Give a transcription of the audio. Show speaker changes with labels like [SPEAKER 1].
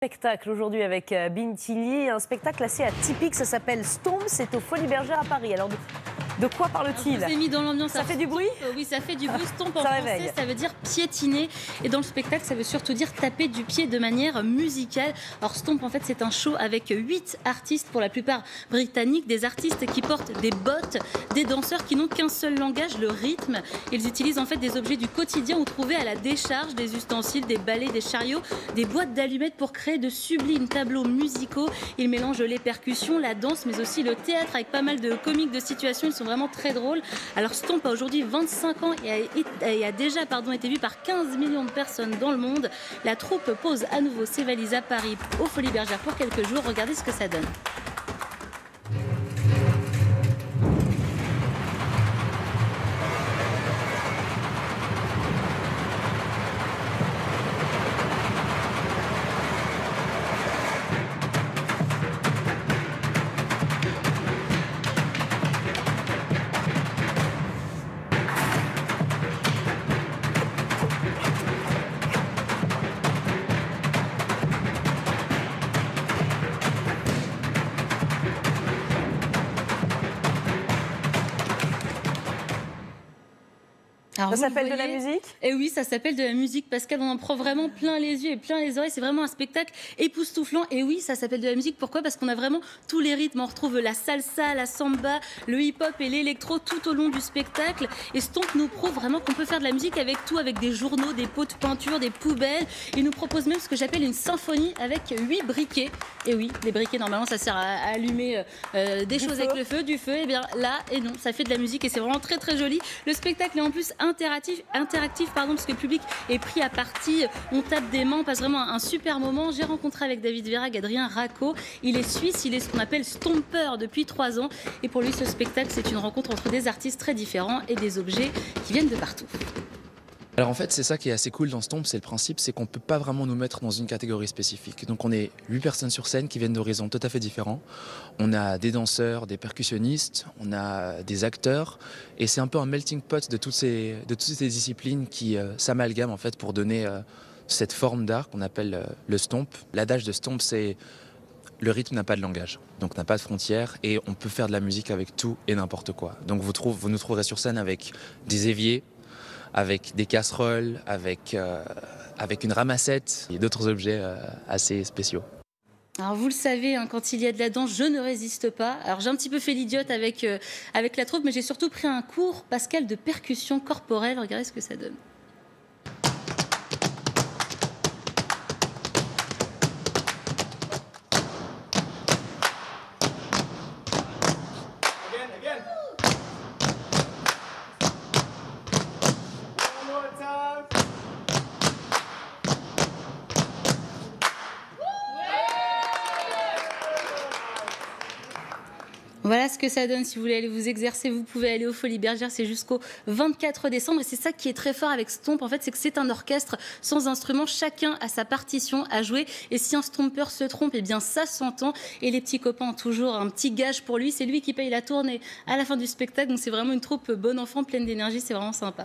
[SPEAKER 1] spectacle aujourd'hui avec Bintili, un spectacle assez atypique, ça s'appelle Stomp, c'est au Folies Bergère à Paris. Alors de quoi parle-t-il?
[SPEAKER 2] Je vous ai mis dans l'ambiance.
[SPEAKER 1] Ça fait du bruit?
[SPEAKER 2] Oui, ça fait du bruit. Stomp en
[SPEAKER 1] ça
[SPEAKER 2] français,
[SPEAKER 1] réveille.
[SPEAKER 2] ça veut dire piétiner. Et dans le spectacle, ça veut surtout dire taper du pied de manière musicale. Alors Stomp, en fait, c'est un show avec 8 artistes, pour la plupart britanniques, des artistes qui portent des bottes, des danseurs qui n'ont qu'un seul langage, le rythme. Ils utilisent en fait des objets du quotidien ou trouvés à la décharge, des ustensiles, des balais, des chariots, des boîtes d'allumettes pour créer de sublimes tableaux musicaux. Ils mélangent les percussions, la danse, mais aussi le théâtre avec pas mal de comiques de situation. Ils sont vraiment très drôles. Alors Stomp a aujourd'hui 25 ans et a déjà été vu par 15 millions de personnes dans le monde. La troupe pose à nouveau ses valises à Paris aux Folies Bergère pour quelques jours. Regardez ce que ça donne.
[SPEAKER 1] Alors, ça s'appelle de la musique?
[SPEAKER 2] Et oui, ça s'appelle de la musique, Pascal. On en prend vraiment plein les yeux et plein les oreilles. C'est vraiment un spectacle époustouflant. Et oui, ça s'appelle de la musique. Pourquoi? Parce qu'on a vraiment tous les rythmes. On retrouve la salsa, la samba, le hip-hop et l'électro tout au long du spectacle. Et Stomp nous prouve vraiment qu'on peut faire de la musique avec tout, avec des journaux, des pots de peinture, des poubelles. Il nous propose même ce que j'appelle une symphonie avec 8 briquets. Et oui, les briquets, normalement, ça sert à allumer des choses avec le feu, du feu. Et bien là, et non, ça fait de la musique et c'est vraiment très très joli. Le spectacle est en plus interactif, parce que le public est pris à partie, on tape des mains, on passe vraiment un super moment. J'ai rencontré avec David Verag Adrien Racco, il est suisse, il est ce qu'on appelle stomper depuis 3 ans et pour lui ce spectacle c'est une rencontre entre des artistes très différents et des objets qui viennent de partout.
[SPEAKER 3] Alors en fait c'est ça qui est assez cool dans Stomp, c'est le principe, c'est qu'on ne peut pas vraiment nous mettre dans une catégorie spécifique. Donc on est 8 personnes sur scène qui viennent d'horizons tout à fait différents. On a des danseurs, des percussionnistes, on a des acteurs et c'est un peu un melting pot de toutes ces disciplines qui s'amalgament en fait pour donner cette forme d'art qu'on appelle le Stomp. L'adage de Stomp c'est le rythme n'a pas de langage, donc n'a pas de frontières et on peut faire de la musique avec tout et n'importe quoi. Donc vous nous trouverez sur scène avec des éviers, avec des casseroles, avec une ramassette et d'autres objets assez spéciaux.
[SPEAKER 2] Alors vous le savez, hein, quand il y a de la danse, je ne résiste pas. Alors j'ai un petit peu fait l'idiote avec la troupe, mais j'ai surtout pris un cours, Pascal, de percussion corporelle. Regardez ce que ça donne. Voilà ce que ça donne. Si vous voulez aller vous exercer, vous pouvez aller aux Folies Bergère. C'est jusqu'au 24 décembre. Et c'est ça qui est très fort avec Stomp. En fait, c'est que c'est un orchestre sans instrument. Chacun a sa partition à jouer. Et si un stomper se trompe, eh bien, ça s'entend. Et les petits copains ont toujours un petit gage pour lui. C'est lui qui paye la tournée à la fin du spectacle. Donc, c'est vraiment une troupe bon enfant, pleine d'énergie. C'est vraiment sympa.